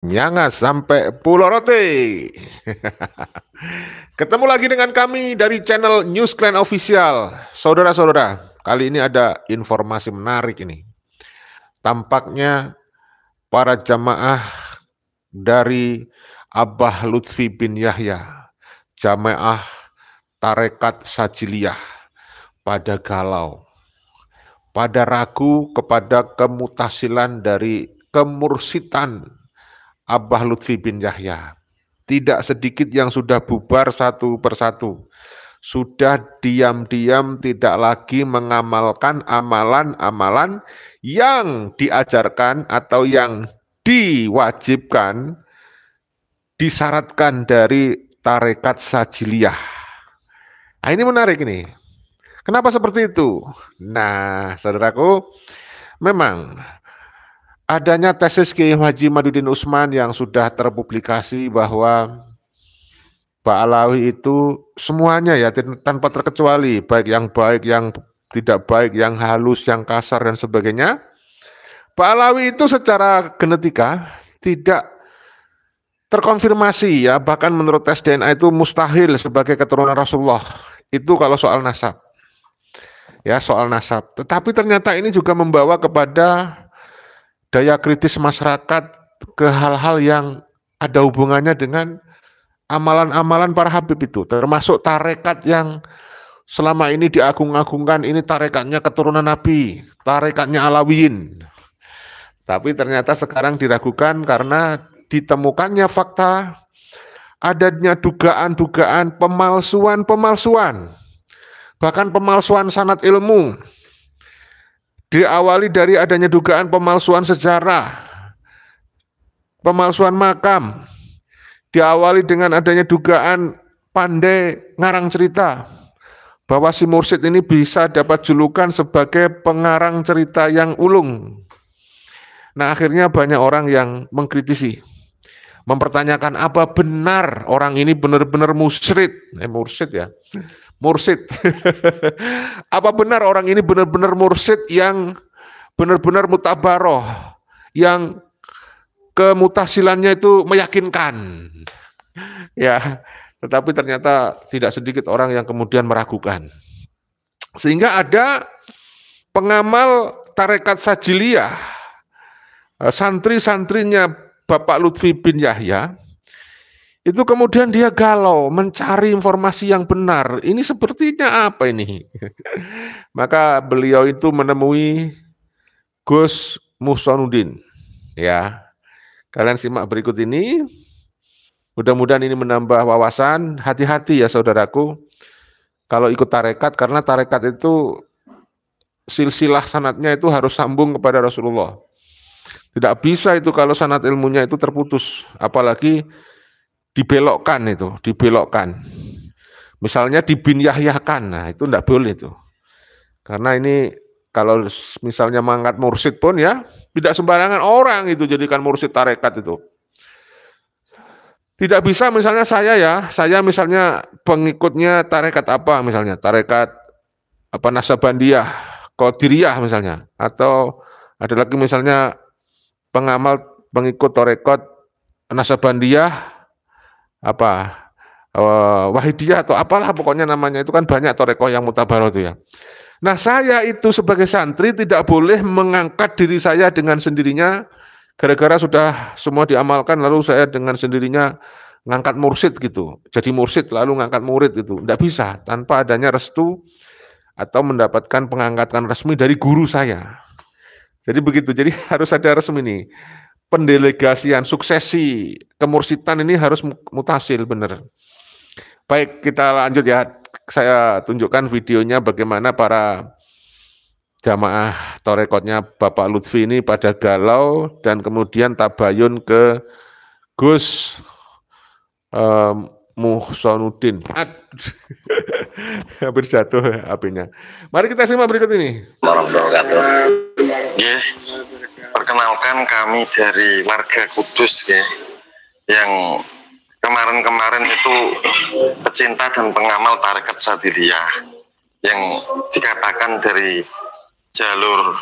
Nyanga sampai Pulau Rote. Ketemu lagi dengan kami dari channel News Clan Official. Saudara-saudara, kali ini ada informasi menarik ini. Tampaknya para jamaah dari Abah Lutfi bin Yahya, jamaah Tarekat Sajiliyah, pada galau, pada ragu kepada kemutasilan dari kemursitan Abah Lutfi bin Yahya. Tidak sedikit yang sudah bubar satu persatu. Sudah diam-diam tidak lagi mengamalkan amalan-amalan yang diajarkan atau yang diwajibkan, disyaratkan dari tarekat Sajiliyah. Nah, ini menarik ini. Kenapa seperti itu? Nah, saudaraku, memang adanya tesis Kiai Haji Madudin Usman yang sudah terpublikasi bahwa Pak Alawi itu semuanya ya tanpa terkecuali, baik, yang tidak baik, yang halus, yang kasar dan sebagainya. Pak Alawi itu secara genetika tidak terkonfirmasi ya, bahkan menurut tes DNA itu mustahil sebagai keturunan Rasulullah. Itu kalau soal nasab. Ya, soal nasab. Tetapi ternyata ini juga membawa kepada daya kritis masyarakat ke hal-hal yang ada hubungannya dengan amalan-amalan para habib itu, termasuk tarekat yang selama ini diagung-agungkan, ini tarekatnya keturunan Nabi, tarekatnya Alawiyin. Tapi ternyata sekarang diragukan karena ditemukannya fakta, adanya dugaan-dugaan pemalsuan, bahkan pemalsuan sanad ilmu. Diawali dari adanya dugaan pemalsuan sejarah, pemalsuan makam, diawali dengan adanya dugaan pandai ngarang cerita, bahwa si mursyid ini bisa dapat julukan sebagai pengarang cerita yang ulung. Nah, akhirnya banyak orang yang mengkritisi, mempertanyakan apa benar orang ini benar-benar mursyid, mursyid. Apa benar orang ini benar-benar mursyid yang benar-benar mutabaroh, yang kemutasilannya itu meyakinkan. Ya, tetapi ternyata tidak sedikit orang yang kemudian meragukan. Sehingga ada pengamal tarekat Sajiliyah, santri-santrinya Bapak Lutfi bin Yahya, itu kemudian dia galau mencari informasi yang benar. Ini sepertinya apa ini? Maka beliau itu menemui Gus Muhsonuddin. Ya, kalian simak berikut ini. Mudah-mudahan ini menambah wawasan. Hati-hati ya saudaraku, kalau ikut tarekat, karena tarekat itu silsilah sanatnya itu harus sambung kepada Rasulullah. Tidak bisa itu kalau sanat ilmunya itu terputus, apalagi dibelokkan itu, dibelokkan. Misalnya dibinyahyakan, nah itu tidak boleh itu. Karena ini kalau misalnya mengangkat mursyid pun ya, tidak sembarangan orang itu jadikan mursyid tarekat itu. Tidak bisa misalnya saya misalnya pengikutnya tarekat apa misalnya, tarekat apa Nasabandiyah, Qadiriyah misalnya, atau ada lagi misalnya pengamal pengikut tarekat Nasabandiyah apa Wahidiyah atau apalah pokoknya namanya, itu kan banyak tarekat yang mutabaroh itu ya. Nah, saya itu sebagai santri tidak boleh mengangkat diri saya dengan sendirinya. Gara-gara sudah semua diamalkan, lalu saya dengan sendirinya ngangkat mursyid gitu. Jadi mursyid lalu ngangkat murid gitu. Tidak bisa tanpa adanya restu atau mendapatkan pengangkatan resmi dari guru saya. Jadi begitu, jadi harus ada resmi nih. Pendelegasian, suksesi, kemursidan ini harus mutasil benar. Baik, kita lanjut ya. Saya tunjukkan videonya bagaimana para jamaah torekotnya Bapak Lutfi ini pada galau dan kemudian tabayun ke Gus Muhsonuddin. Hampir jatuh HP-nya. Mari kita simak berikut ini. Ya, perkenalkan kami dari warga Kudus ya, yang kemarin-kemarin itu pecinta dan pengamal tarekat Sajiliyah yang dikatakan dari jalur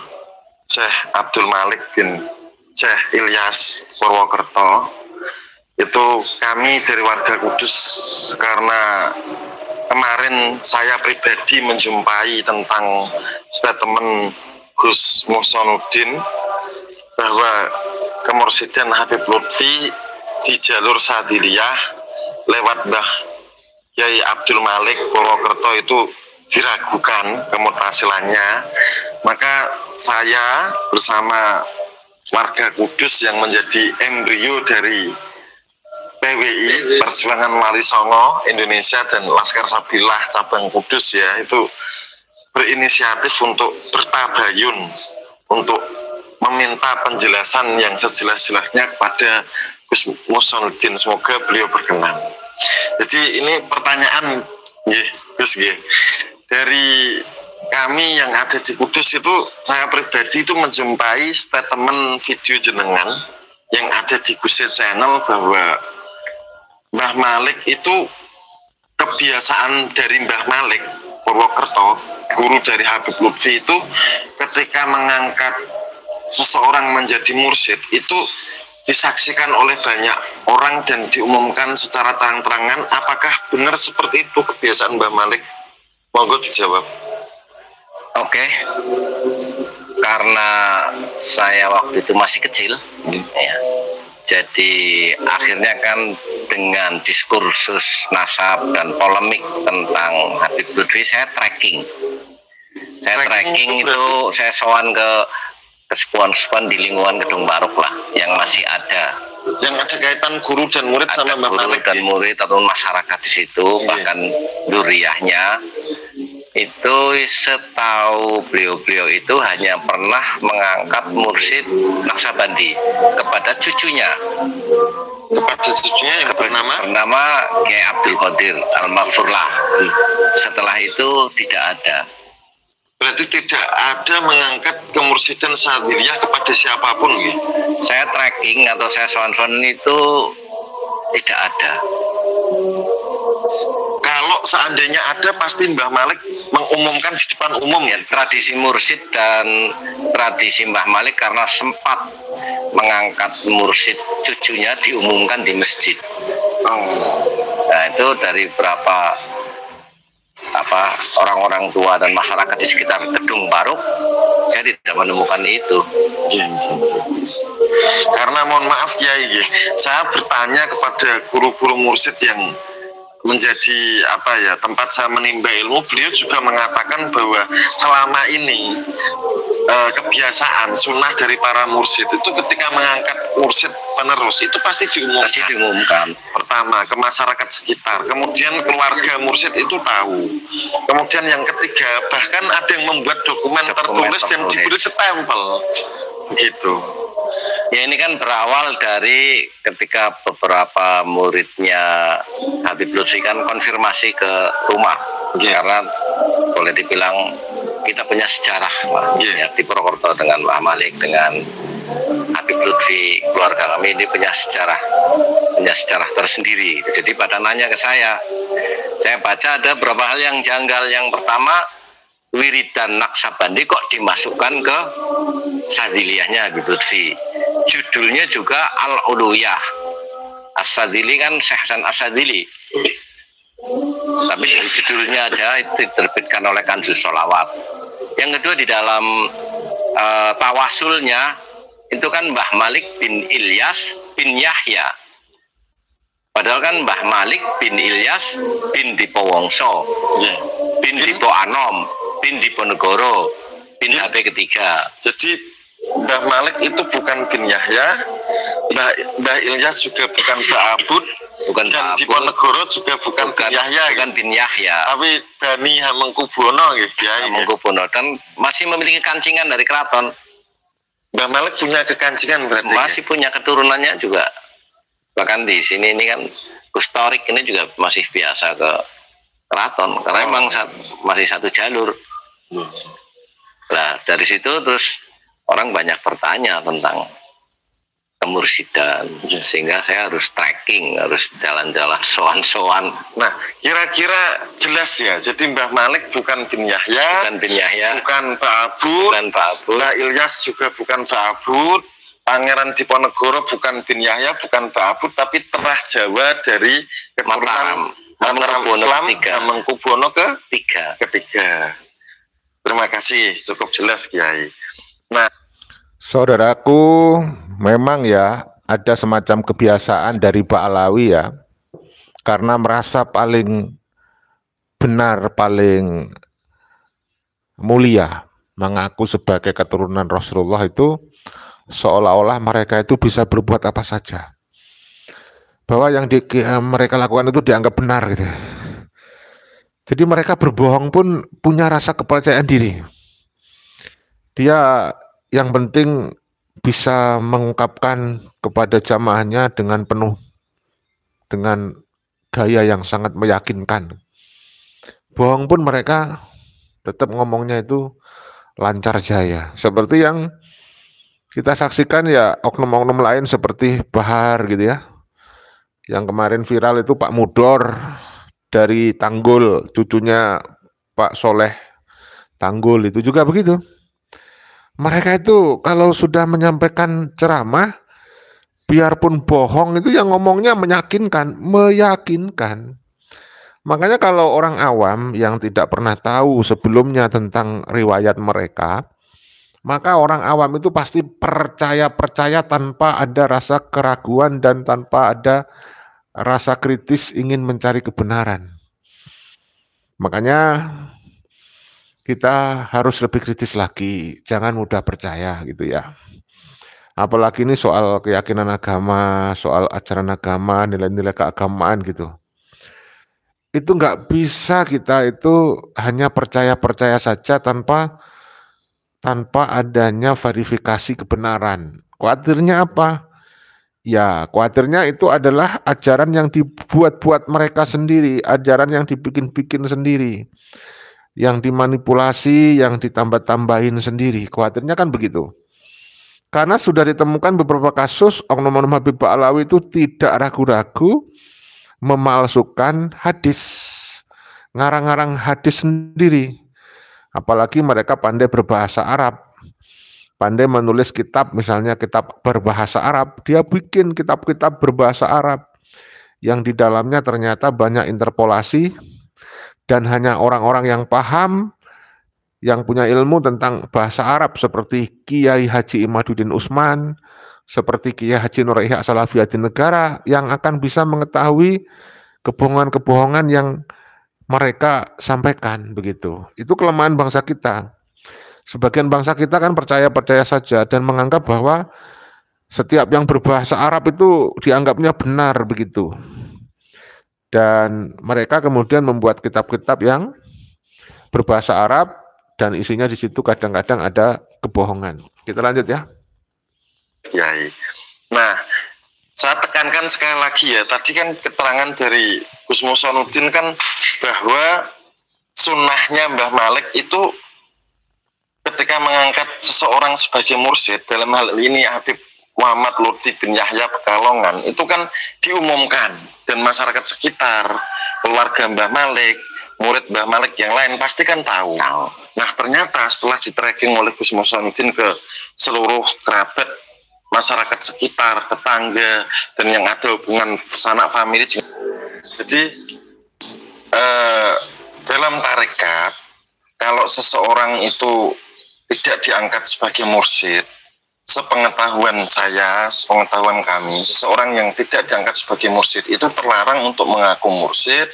Syekh Abdul Malik bin Syekh Ilyas Purwokerto. Itu kami dari warga Kudus, karena kemarin saya pribadi menjumpai tentang statement Gus Muhsanuddin bahwa kemursidan Habib Lutfi di jalur Sadiliyah lewat Mbah Yai Abdul Malik Purwokerto itu diragukan kemutasilannya. Maka saya bersama warga Kudus yang menjadi embrio dari PWI Perjuangan Wali Songo Indonesia dan Laskar Sabillah cabang Kudus ya, itu berinisiatif untuk bertabayun untuk meminta penjelasan yang sejelas-jelasnya kepada Gus Muhsanuddin. Semoga beliau berkenan. Jadi ini pertanyaan Gus dari kami yang ada di Kudus itu, saya pribadi itu menjumpai statement video jenengan yang ada di Gus Channel bahwa Mbah Malik itu, kebiasaan dari Mbah Malik Purwokerto, guru dari Habib Lutfi itu, ketika mengangkat seseorang menjadi mursyid itu disaksikan oleh banyak orang dan diumumkan secara terang-terangan. Apakah benar seperti itu kebiasaan Mbah Malik? Monggo dijawab. Oke. Karena saya waktu itu masih kecil, ya. Jadi akhirnya kan dengan diskursus nasab dan polemik tentang Habib Lutfi saya tracking. Saya tracking itu saya sowan ke sepuan-sepuan di lingkungan Gedung Barok lah yang masih ada. Yang ada kaitan guru dan murid sama Mbah Malik dan murid atau masyarakat di situ, bahkan dzuriyahnya. Itu setahu beliau itu hanya pernah mengangkat mursyid Naksabandi kepada cucunya. Kepada cucunya yang bernama Kiai Abdul Qadir Al-Maghfurlah. Setelah itu tidak ada. Berarti tidak ada mengangkat kemursidan Sadiliyah kepada siapapun gitu? Saya tracking atau saya soan-soan itu tidak ada. Kalau seandainya ada, pasti Mbah Malik mengumumkan di depan umum ya. Tradisi mursyid dan tradisi Mbah Malik karena sempat mengangkat mursyid cucunya diumumkan di masjid. Nah itu dari berapa orang-orang tua dan masyarakat di sekitar Gedung Barok, saya tidak menemukan itu. Karena mohon maaf Kiai, saya bertanya kepada guru-guru mursyid yang menjadi tempat saya menimba ilmu. Beliau juga mengatakan bahwa selama ini kebiasaan sunnah dari para mursyid itu ketika mengangkat mursyid penerus itu pasti diumumkan. Pertama ke masyarakat sekitar, kemudian keluarga mursyid itu tahu, kemudian yang ketiga bahkan ada yang membuat dokumen tertulis dan diberi stempel gitu. Ya ini kan berawal dari ketika beberapa muridnya Habib Lutfi kan konfirmasi ke rumah, karena boleh dibilang kita punya sejarah ya, di Purwokerto dengan Mbah Malik, dengan Habib Lutfi, keluarga kami ini punya sejarah tersendiri. Jadi pada nanya ke saya baca ada beberapa hal yang janggal. Yang pertama, wiridan Naksabandi kok dimasukkan ke Sadiliyahnya Habib Lutfi. Judulnya juga Al-Uluyah. As-Sadili kan Syekh Hasan As-Sadili. Tapi dari judulnya aja itu diterbitkan oleh Kanjus Sholawat. Yang kedua di dalam tawasulnya itu kan Mbah Malik bin Ilyas bin Yahya. Padahal kan Mbah Malik bin Ilyas bin Dipowongso, bin Dipo Anom, bin Diponegoro, bin HP ketiga. Jadi Mbah Malik itu bukan bin Yahya, Mbah Ilyas juga bukan Mbah Abud, dan Diponegoro juga bukan bin Yahya, bukan bin Yahya. Tapi Bani Hamengkubuwono gitu ya. Hamengkubuwono, dan masih memiliki kancingan dari keraton. Mbah Malik punya kekancingan berarti. Masih punya keturunannya juga. Bahkan di sini ini kan Gustorik ini juga masih biasa ke keraton karena memang masih satu jalur. Nah dari situ terus orang banyak bertanya tentang kemursidan, sehingga saya harus tracking, harus jalan-jalan soan-soan. Nah, kira-kira jelas ya. Jadi Mbah Malik bukan bin Yahya, bukan bin Yahya, bukan Mbah Abud, bukan Mbah Abud, Mbah Ilyas juga bukan Mbah Abud, Pangeran Diponegoro bukan bin Yahya, bukan Ba'abud, tapi terah Jawa dari keturunan Mataram Islam Hamengkubuwono ketiga. Terima kasih, cukup jelas Kiai. Nah, saudaraku, memang ya ada semacam kebiasaan dari Ba'alawi ya, karena merasa paling benar, paling mulia, mengaku sebagai keturunan Rasulullah itu seolah-olah mereka itu bisa berbuat apa saja, bahwa yang mereka lakukan itu dianggap benar gitu. Jadi mereka berbohong pun punya rasa kepercayaan diri. Dia yang penting bisa mengungkapkan kepada jamaahnya dengan penuh, dengan gaya yang sangat meyakinkan. Bohong pun mereka tetap ngomongnya itu lancar jaya. Seperti yang kita saksikan ya oknum-oknum lain seperti Bahar gitu ya. Yang kemarin viral itu Pak Mudor dari Tanggul, cucunya Pak Soleh Tanggul itu juga begitu. Mereka itu kalau sudah menyampaikan ceramah, biarpun bohong itu yang ngomongnya meyakinkan. Makanya kalau orang awam yang tidak pernah tahu sebelumnya tentang riwayat mereka, maka orang awam itu pasti percaya tanpa ada rasa keraguan dan tanpa ada rasa kritis ingin mencari kebenaran. Makanya kita harus lebih kritis lagi, jangan mudah percaya gitu ya. Apalagi ini soal keyakinan agama, soal ajaran agama, nilai-nilai keagamaan gitu. Itu nggak bisa kita itu hanya percaya saja tanpa adanya verifikasi kebenaran. Khawatirnya apa? Ya, khawatirnya itu adalah ajaran yang dibuat-buat mereka sendiri, ajaran yang dibikin-bikin sendiri, yang dimanipulasi, yang ditambah-tambahin sendiri. Khawatirnya kan begitu. Karena sudah ditemukan beberapa kasus oknum-oknum Habib Ba'alawi itu tidak ragu-ragu memalsukan hadis, ngarang-ngarang hadis sendiri. Apalagi mereka pandai berbahasa Arab, pandai menulis kitab, misalnya kitab berbahasa Arab, dia bikin kitab-kitab berbahasa Arab yang di dalamnya ternyata banyak interpolasi dan hanya orang-orang yang paham, yang punya ilmu tentang bahasa Arab seperti Kiai Haji Imaduddin Usman, seperti Kiai Haji Nur Ihya Salafi Negara yang akan bisa mengetahui kebohongan-kebohongan yang mereka sampaikan begitu. Itu kelemahan bangsa kita. Sebagian bangsa kita kan percaya saja dan menganggap bahwa setiap yang berbahasa Arab itu dianggapnya benar begitu. Dan mereka kemudian membuat kitab-kitab yang berbahasa Arab dan isinya di situ kadang-kadang ada kebohongan. Kita lanjut ya. Yai. Nah, saya tekankan sekali lagi ya, tadi kan keterangan dari Gus Musonuddin kan bahwa sunnahnya Mbah Malik itu ketika mengangkat seseorang sebagai mursyid, dalam hal ini Habib Muhammad Lutfi bin Yahya Pekalongan, itu kan diumumkan dan masyarakat sekitar, keluarga Mbah Malik, murid Mbah Malik yang lain pasti kan tahu. Nah ternyata setelah di-tracking oleh Gus Musonuddin ke seluruh kerabat, masyarakat sekitar, tetangga, dan yang ada hubungan sanak famili, jadi dalam tarekat kalau seseorang itu tidak diangkat sebagai mursyid, sepengetahuan saya, sepengetahuan kami, seseorang yang tidak diangkat sebagai mursyid itu terlarang untuk mengaku mursyid,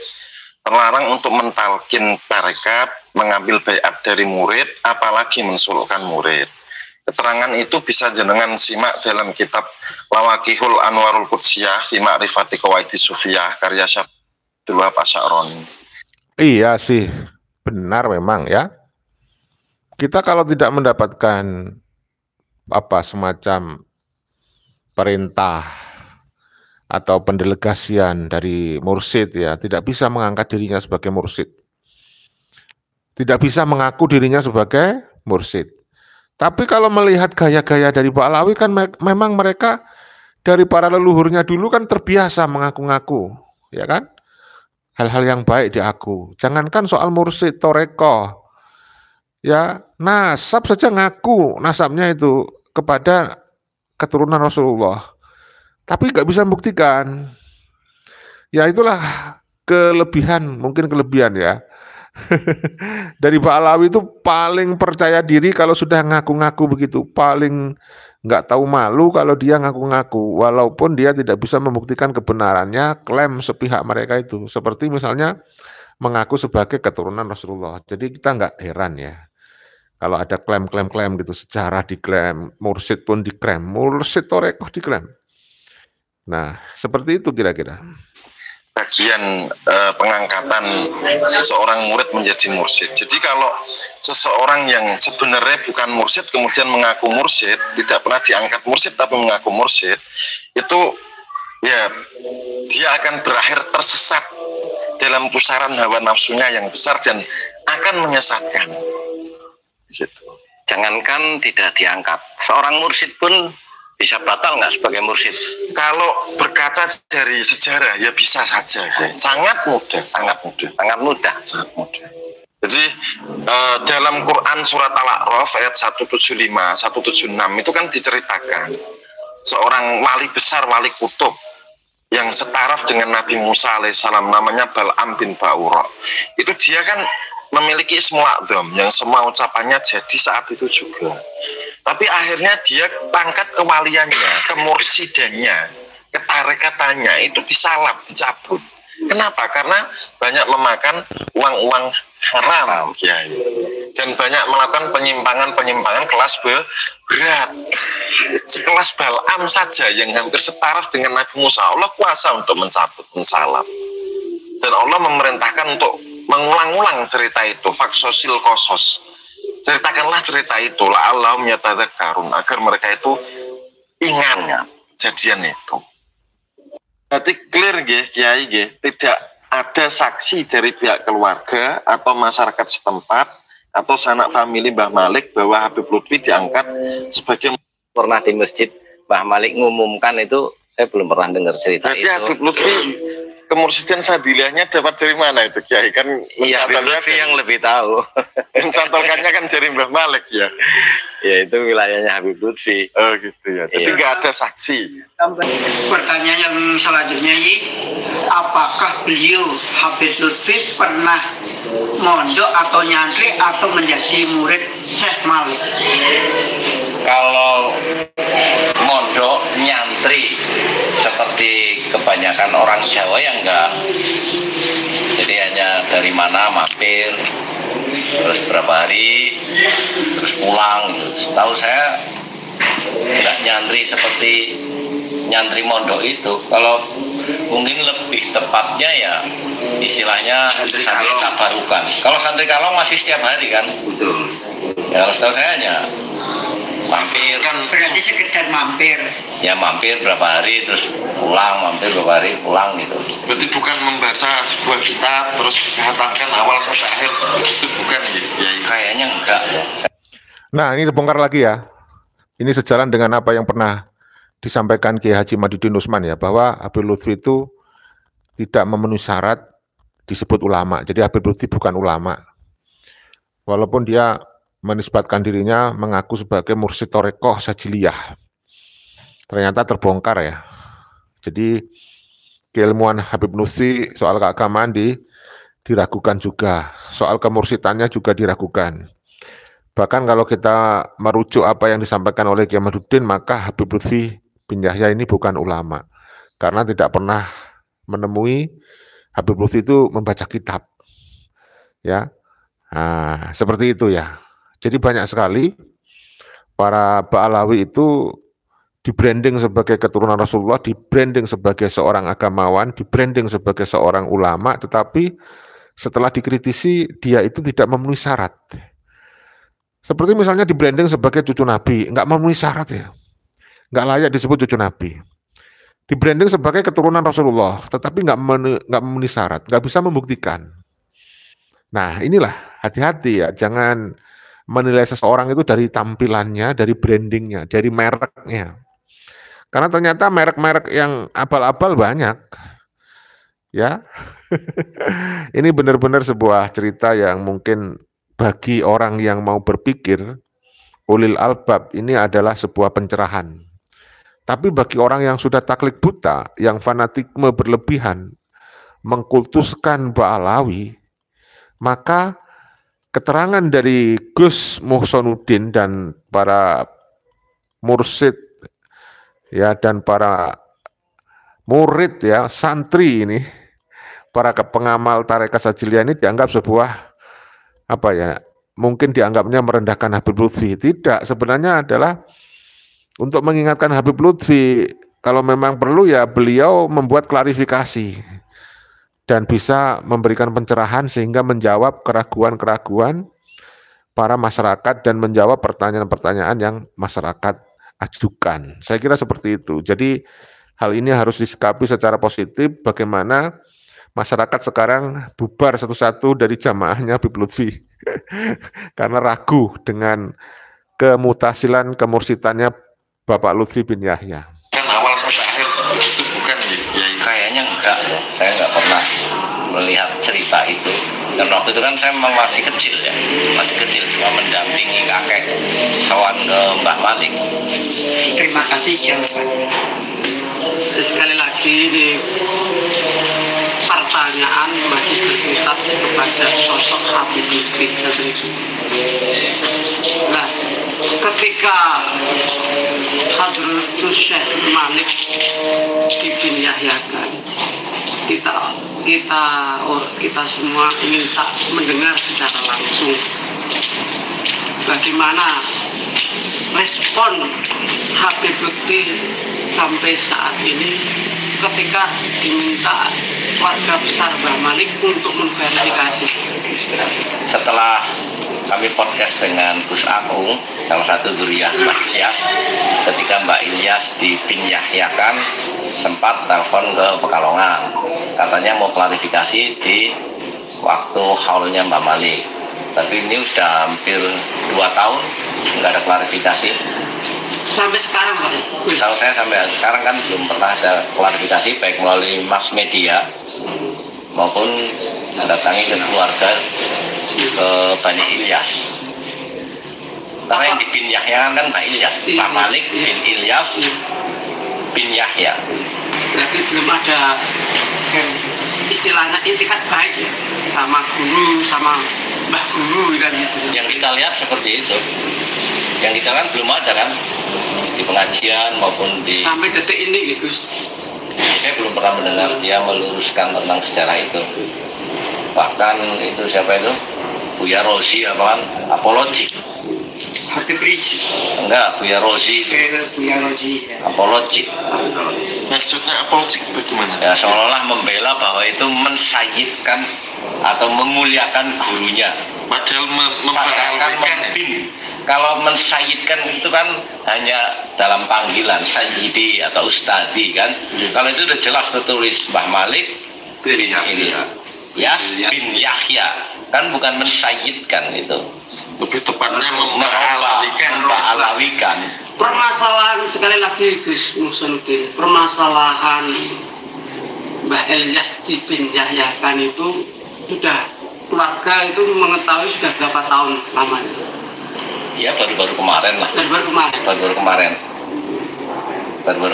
terlarang untuk mentalkin tarekat, mengambil baiat dari murid, apalagi mensulukkan murid. Keterangan itu bisa jenengan simak dalam kitab Lawakihul Anwarul Qudsiyah fi Ma'rifati Qawaidi Sufiyah karya Syekh Abdul Wahab Asy'aroni. Iya sih, benar memang ya. Kita kalau tidak mendapatkan semacam perintah atau pendelegasian dari mursyid ya, tidak bisa mengangkat dirinya sebagai mursyid. Tidak bisa mengaku dirinya sebagai mursyid. Tapi kalau melihat gaya-gaya dari Ba'alawi kan memang mereka dari para leluhurnya dulu kan terbiasa mengaku-ngaku, ya kan? Hal-hal yang baik diaku. Jangankan soal mursyid, toreko, ya nasab saja ngaku nasabnya itu kepada keturunan Rasulullah, tapi nggak bisa membuktikan. Ya itulah mungkin kelebihan ya. Dari Pak Alawi itu paling percaya diri kalau sudah ngaku-ngaku begitu, paling nggak tahu malu kalau dia ngaku-ngaku, walaupun dia tidak bisa membuktikan kebenarannya, klaim sepihak mereka itu. Seperti misalnya mengaku sebagai keturunan Rasulullah. Jadi kita nggak heran ya, kalau ada klaim-klaim gitu, sejarah diklaim, mursyid pun diklaim, mursyid torekoh diklaim. Nah, seperti itu kira-kira. Bagian pengangkatan seorang murid menjadi mursyid. Jadi kalau seseorang yang sebenarnya bukan mursyid kemudian mengaku mursyid, tidak pernah diangkat mursyid tapi mengaku mursyid, itu ya dia akan berakhir tersesat dalam pusaran hawa nafsunya yang besar dan akan menyesatkan. Gitu. Jangankan tidak diangkat, seorang mursyid pun bisa batal nggak sebagai mursyid? Kalau berkaca dari sejarah ya bisa saja, sangat mudah. Jadi dalam Quran surat Al-A'raf ayat 175, 176 itu kan diceritakan seorang wali besar, wali kutub yang setaraf dengan Nabi Musa alaihissalam, namanya Bal'am bin Ba'ura. Itu dia kan memiliki ismul a'dzam yang semua ucapannya jadi saat itu juga. Tapi akhirnya dia pangkat kewaliannya, kemursidannya, ketarekatannya itu disalap, dicabut. Kenapa? Karena banyak memakan uang-uang haram, ya, dan banyak melakukan penyimpangan kelas berat. Sekelas Bal'am saja yang hampir setaraf dengan Nabi Musa, Allah kuasa untuk mencabut, mensalap. Dan Allah memerintahkan untuk mengulang-ulang cerita itu, faksosil kosos. Ceritakanlah cerita itu, la'allahum yatadzakkarun, agar mereka itu ingat kejadian itu. Berarti clear nggih, Kiai nggih, tidak ada saksi dari pihak keluarga atau masyarakat setempat atau sanak famili Mbah Malik bahwa Habib Lutfi diangkat sebagai. Pernah di masjid Mbah Malik ngumumkan itu, saya belum pernah dengar cerita berarti itu. Habib Lutfi kemursidan sadilahnya dapat dari mana itu, Kiai? Kan iya, Habib Lutfi yang lebih tahu. Mencantolkannya kan dari Mbah Malik ya. Ya itu wilayahnya Habib Lutfi. Oh gitu ya. Jadi nggak ada saksi. Pertanyaan yang selanjutnya ini, apakah beliau Habib Lutfi pernah mondok atau nyantri atau menjadi murid Syekh Malik? Kalau mondok nyantri seperti kebanyakan orang Jawa yang enggak, jadi hanya dari mana mampir terus berapa hari terus pulang. Setahu saya enggak nyantri seperti nyantri mondok itu. Kalau mungkin lebih tepatnya ya istilahnya santri tabarukan. Kalau santri kalong masih setiap hari kan. Betul. Ya, kalau setahu saya hanya mampir. Kan berarti sekedar mampir. Ya mampir berapa hari terus pulang, mampir berapa hari pulang gitu. Berarti bukan membaca sebuah kitab terus mengatakan awal sampai akhir, itu bukan ya? Kayaknya enggak ya. Nah, ini terbongkar lagi ya. Ini sejalan dengan apa yang pernah disampaikan Kiai Haji Madudin Usman ya, bahwa Habib Lutfi itu tidak memenuhi syarat disebut ulama. Jadi Habib Lutfi bukan ulama. Walaupun dia menisbatkan dirinya mengaku sebagai mursyid torekoh sajiliyah. Ternyata terbongkar ya. Jadi keilmuan Habib Lutfi soal keagamaan diragukan juga. Soal kemursidannya juga diragukan. Bahkan kalau kita merujuk apa yang disampaikan oleh Kiai Madudin, maka Habib Lutfi bin Yahya ini bukan ulama. Karena tidak pernah menemui Habib Lutfi itu membaca kitab. Ya. Nah, seperti itu ya. Jadi banyak sekali para Ba'alawi itu di-branding sebagai keturunan Rasulullah, di-branding sebagai seorang agamawan, di-branding sebagai seorang ulama, tetapi setelah dikritisi dia itu tidak memenuhi syarat. Seperti misalnya di-branding sebagai cucu Nabi, nggak memenuhi syarat ya, nggak layak disebut cucu Nabi. Di-branding sebagai keturunan Rasulullah, tetapi nggak memenuhi syarat, nggak bisa membuktikan. Nah inilah, hati-hati ya, jangan menilai seseorang itu dari tampilannya, dari brandingnya, dari mereknya. Karena ternyata merek-merek yang abal-abal banyak. Ya. Ini benar-benar sebuah cerita yang mungkin bagi orang yang mau berpikir, ulil albab, ini adalah sebuah pencerahan. Tapi bagi orang yang sudah taklid buta, yang fanatikme berlebihan, mengkultuskan Ba'alawi, maka keterangan dari Gus Muhsanuddin dan para mursid ya dan para murid ya, santri ini, para pengamal tarekat Sajiliyah ini dianggap sebuah apa ya? Mungkin dianggapnya merendahkan Habib Lutfi. Tidak, sebenarnya adalah untuk mengingatkan Habib Lutfi kalau memang perlu ya beliau membuat klarifikasi dan bisa memberikan pencerahan sehingga menjawab keraguan-keraguan para masyarakat dan menjawab pertanyaan-pertanyaan yang masyarakat ajukan. Saya kira seperti itu. Jadi hal ini harus disikapi secara positif bagaimana masyarakat sekarang bubar satu-satu dari jamaahnya Habib Lutfi karena ragu dengan kemutasilan kemursitannya Bapak Lutfi bin Yahya. Kan awal sampai akhir itu bukan ya? Kayaknya enggak ya, saya nggak pernah melihat cerita itu. Dan waktu itu kan saya memang masih kecil ya, masih kecil, cuma mendampingi kakek kawan ke Mbah Malik. Terima kasih jawabannya. Sekali lagi ini pertanyaan masih berkutat kepada sosok Habib Lutfi. Nah, ketika Hadratus Syekh Malik dipinjahkan, kita semua minta mendengar secara langsung bagaimana respon Habib Lutfi sampai saat ini ketika diminta warga besar Mbah Malik untuk memverifikasi. Setelah kami podcast dengan Gus Agung, salah satu dzurriyyah Mbak Ilyas, ketika Mbak Ilyas dipinjahkan sempat telepon ke Pekalongan, katanya mau klarifikasi di waktu haulnya Mbak Malik. Tapi ini sudah hampir 2 tahun nggak ada klarifikasi. Sampai sekarang Pak? Kalau saya sampai sekarang kan belum pernah ada klarifikasi baik melalui mass media maupun mendatangi ke keluarga ke Bani Ilyas. Karena yang bin Yahya kan Mbak Ilyas, Pak Malik bin Ilyas bin Yahya. Berarti belum ada istilahnya itikat baik ya, sama guru, sama mbah guru kan gitu. Yang kita lihat seperti itu. Yang kita kan belum ada kan di pengajian maupun di sampai detik ini gitu. Saya belum pernah mendengar dia meluruskan tentang sejarah itu. Bahkan itu siapa itu? Buya Rozi apa kan? Apologi. Habib Rizik. Enggak, Buya Rozi. Buya Rozi. Ya. Apologi. Maksudnya apologi bagaimana? Ya seolah-olah membela bahwa itu mensayyidkan atau memuliakan gurunya. Padahal memperhatikan bin. Kalau mensayyidkan itu kan hanya dalam panggilan sayyidi atau ustadi kan. Kalau itu udah jelas tertulis Mbah Malik bin Ilyas bin Yahya, kan bukan mensayyidkan itu. Lebih tepatnya memperalawikan. Permasalahan sekali lagi Gus Muhsanuddin, permasalahan Mbah Ilyas dipindahkan itu sudah keluarga itu mengetahui sudah berapa tahun lamanya? Ya baru-baru kemarin lah. Baru-baru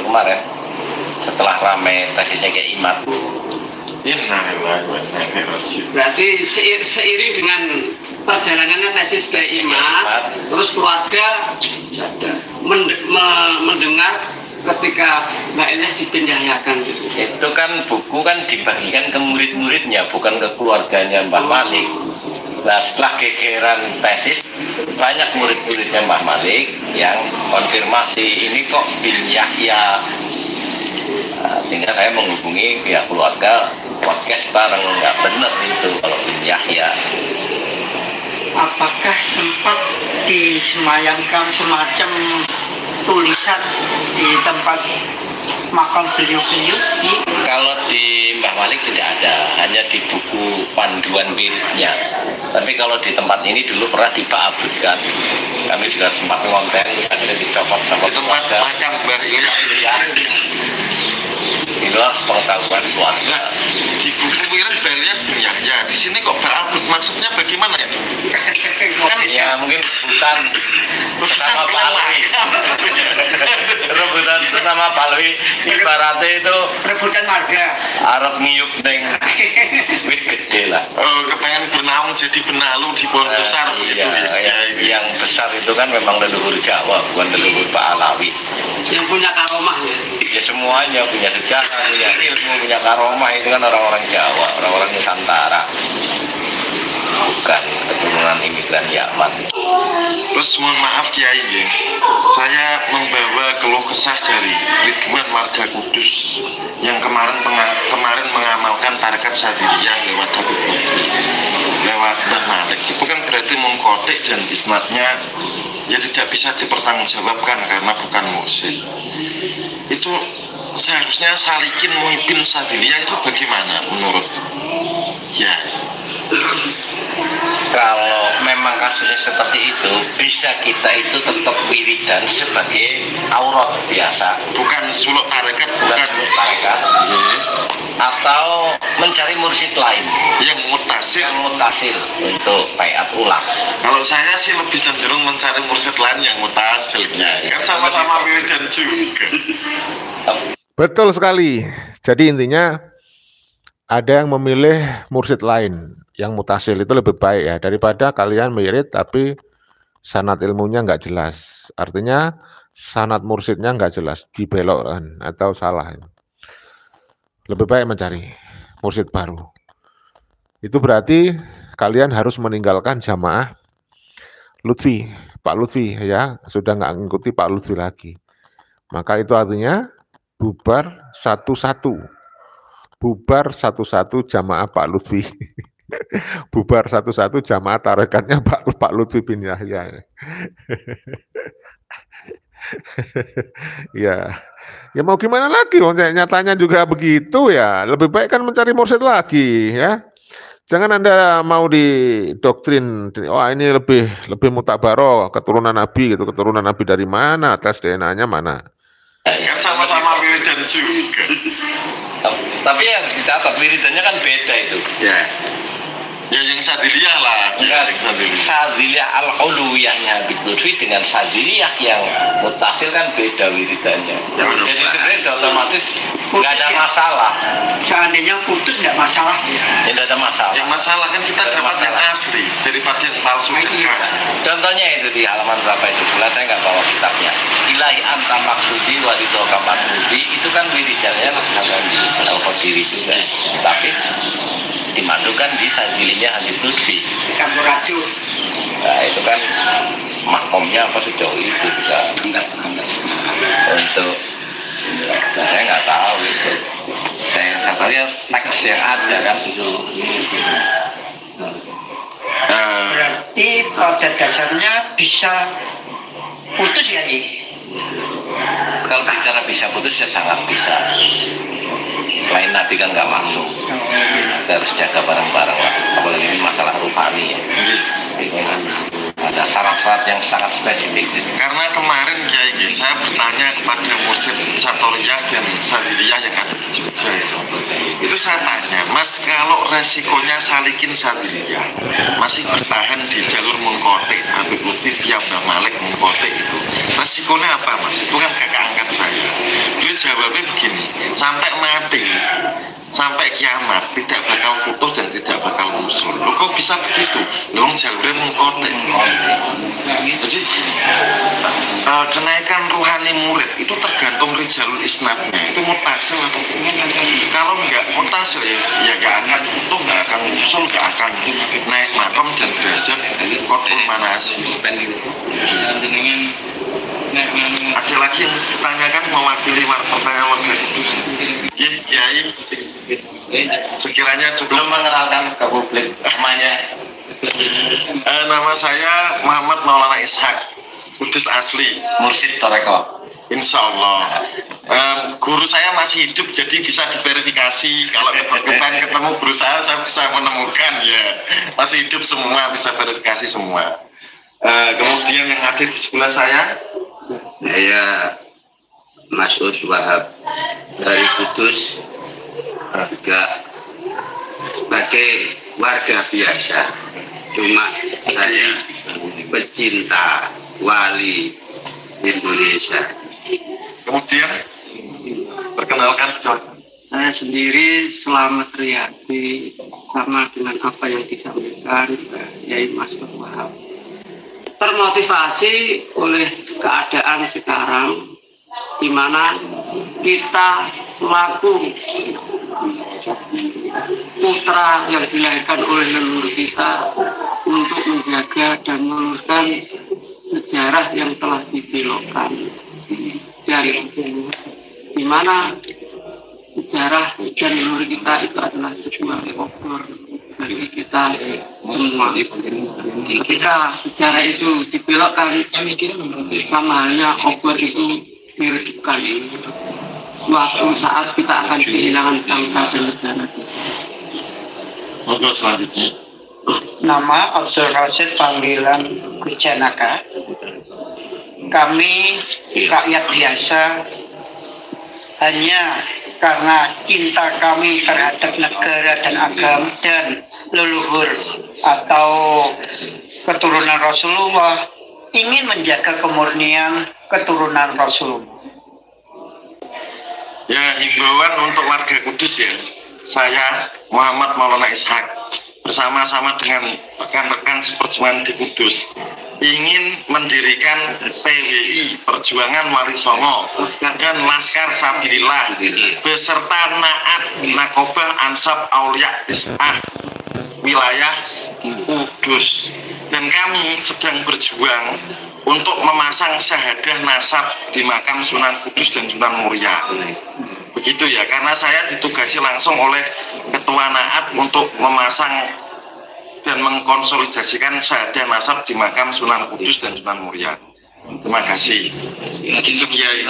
kemarin. Setelah ramai tesisnya kayak Imat. Berarti seiring dengan perjalanannya tesis ke Imat, terus keluarga mendengar ketika Mbak Ilyas dipindahkan gitu. Itu kan buku kan dibagikan ke murid-muridnya, bukan ke keluarganya Mbah Malik. Nah setelah gegeran tesis, banyak murid-muridnya Mbah Malik yang konfirmasi ini kok bin Yahya. Nah, sehingga saya menghubungi pihak keluarga, podcast bareng, nggak bener itu kalau bin Yahya. Apakah sempat disemayamkan semacam tulisan di tempat makam beliau-beliau? Kalau di Mbah Malik tidak ada, hanya di buku panduan wiridnya. Tapi kalau di tempat ini dulu pernah dipaabutkan. Kami juga sempat ngonten, akhirnya dicopot-copot. Di tempat makam Mbah Ilyas. di luar pengetahuan keluarga. Nah, di buku Wirid Belias bin Yahya, di sini kok Ba'abud, maksudnya bagaimana itu? Kan Ya mungkin rebutan sesama Balwi. Rebutan sesama Balwi ibaratnya itu Rebutan marga. Arab ngiyup neng wit gede lah. oh, kepengen bernaung jadi benalu di pohon besar begitu ya. Yang besar itu kan memang leluhur Jawa, bukan leluhur Pak Alawi. Yang punya karomah ya. Ya semuanya punya sejarah, punya ilmu, punya karomah itu kan orang-orang Jawa, orang-orang Nusantara. Bukan keturunan imigran Yaman. Terus mohon maaf Kiai ya, saya membawa keluh kesah dari Ridwan Marga Kudus yang kemarin mengamalkan tarekat Sadiliyah lewat Habib Lutfi, lewat Mbah Malik. Itu kan berarti mengkotek dan isnadnya ya tidak bisa dipertanggungjawabkan karena bukan mursyid. Itu seharusnya Salikin Muhyiddin Sadiliyah itu bagaimana menurut ya? Kalau memang kasusnya seperti itu, bisa kita itu tetap wiridan sebagai aurat biasa, Bukan suluk tarekat, bukan bukan suluk tarekat, atau mencari mursyid lain yang mutasil. yang mutasil untuk baiat ulang. Kalau saya sih lebih cenderung mencari mursyid lain yang mutasil kan sama-sama wiridan juga. Betul sekali. Jadi intinya ada yang memilih mursyid lain yang mutasil itu lebih baik ya daripada kalian wirid tapi sanad ilmunya nggak jelas. Artinya sanad mursyidnya nggak jelas, dibelokkan atau salah. Lebih baik mencari mursyid baru. Itu berarti kalian harus meninggalkan jamaah Lutfi, Pak Lutfi ya, sudah nggak ngikuti Pak Lutfi lagi. Maka itu artinya bubar satu-satu. Bubar satu-satu jamaah Pak Lutfi. Bubar satu-satu jamaah tarekatnya Pak Lutfi bin Yahya. Ya, ya mau gimana lagi? Nyatanya juga begitu ya. Lebih baik kan mencari mursyid lagi ya. Jangan Anda mau didoktrin, oh ini lebih mutabaro keturunan Nabi gitu. Keturunan Nabi dari mana? Tes DNA-nya mana? Kan sama-sama wiridan juga. Tapi yang dicatat wiridannya kan beda itu. Ya yang Sadiliyah lah. Enggak, Yang Sadiliyah. Sadiliyah al-ulwiyahnya Habib Lutfi dengan Sadiliyah yang mutasil kan beda wiridannya. Ya, Jadi betul. sebenarnya sudah otomatis nggak ada masalah. Seandainya putus nggak masalah. Ya, nggak ada masalah. Yang masalah kan kita Ada dapat yang masalah. asli daripada yang palsu juga. Contohnya itu di halaman berapa itu? Bulan saya nggak bawa kitabnya. Ilahi anta maksudi wa ridhoka maksudi itu kan wiridannya laksanakan al-Qadiri juga. Tapi dimasukkan di Sadiliyah Habib Lutfi. Campur aduk. Nah itu kan makomnya apa sejauh itu bisa untuk saya nggak tahu itu. Saya tahu ya teks yang ada kan itu. Berarti pada dasarnya bisa putus ya ini. Kalau bicara bisa putus ya sangat bisa. Selain Nabi kan nggak masuk. Kita harus jaga bareng-bareng lah. Apalagi ini masalah ruhani ya. Ini kan ada syarat-syarat yang sangat spesifik. Karena kemarin Kiai saya bertanya kepada mursyid Satoriyah dan Sadiliyah yang ada di Jogja itu saya tanya, Mas kalau resikonya Salikin Sadiliyah masih bertahan di jalur mengkotek Habib Lutfi via Mbah Malik mengkotek itu resikonya apa Mas? Itu kan kakak angkat saya. Dia jawabnya begini, sampai mati sampai kiamat tidak bakal putus dan tidak bakal musuh. Lo kok bisa begitu? Lo jalurnya mengkotek. Jadi kenaikan ruhani murid itu tergantung rijalul isnadnya. Itu mutasil atau kalau nggak mutasil ya nggak akan utuh, nggak akan musul, nggak akan naik makom dan derajat kotul manasi. Ada lagi yang ditanyakan mewakili pertanyaan warga kudus. Ya, Kiai. Sekiranya cukup. Belum mengenalkan ke publik namanya. Nama saya Muhammad Maulana Ishak, Kudus asli, Mursyid Toreko. Insya Allah. Guru saya masih hidup, jadi bisa diverifikasi. Kalau ketemu guru saya bisa menemukan ya. Masih hidup semua, bisa verifikasi semua. Kemudian yang ada di sebelah saya, Ya Masud Wahab dari Kudus, juga sebagai warga biasa, cuma saya pecinta wali Indonesia. Kemudian perkenalkan, Saya sendiri Selamat Riyadi, sama dengan apa yang disampaikan Yai Masud Wahab. Termotivasi oleh keadaan sekarang, di mana kita selaku putra yang dilahirkan oleh leluhur kita untuk menjaga dan meluruskan sejarah yang telah dibelokkan dari di mana sejarah dan leluhur kita itu adalah sebuah obor bagi kita semua. Ketika sejarah itu dibelokkan, sama halnya obor itu diredupkan. Suatu saat kita akan kehilangan bangsa dan negara. Oke, selanjutnya. Nama Abdul Rasid, panggilan Kujanaka. Kami rakyat biasa, hanya karena cinta kami terhadap negara dan agama dan leluhur atau keturunan Rasulullah, ingin menjaga kemurnian keturunan Rasulullah. Ya, himbauan untuk warga Kudus ya. Saya Muhammad Maulana Ishak bersama-sama dengan rekan-rekan seperjuangan di Kudus ingin mendirikan PWI Perjuangan Wali Songo dan Laskar Sabilillah beserta Naat Nakobah Ansab Aulia Is'ah wilayah Kudus, dan kami sedang berjuang untuk memasang syahadah nasab di makam Sunan Kudus dan Sunan Muria. Begitu ya, karena saya ditugasi langsung oleh Ketua Naat untuk memasang dan mengkonsolidasikan syahadah nasab di makam Sunan Kudus dan Sunan Muria. Terima kasih. Begitu Kiai.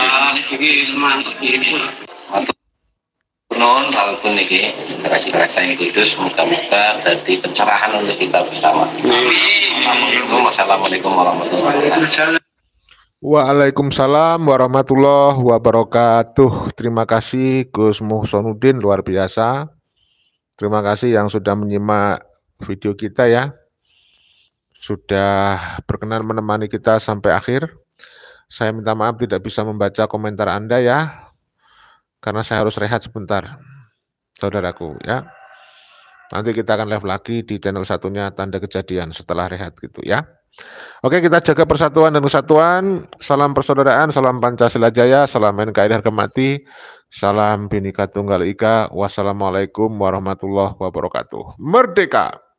Nun walaupun ini cerita yang kudus, moga-moga jadi pencerahan untuk kita bersama. Assalamualaikum warahmatullahi wabarakatuh. Waalaikumsalam warahmatullahi wabarakatuh. Terima kasih Gus Muhsonuddin, luar biasa. Terima kasih yang sudah menyimak video kita ya. Sudah berkenan menemani kita sampai akhir. Saya minta maaf tidak bisa membaca komentar Anda ya, karena saya harus rehat sebentar, saudaraku ya. Nanti kita akan live lagi di channel satunya Tanda Kejadian setelah rehat gitu ya. Oke, kita jaga persatuan dan kesatuan. Salam persaudaraan, salam Pancasila Jaya, salam NKRI harga mati, salam Bhinneka Tunggal Ika. Wassalamualaikum warahmatullahi wabarakatuh. Merdeka!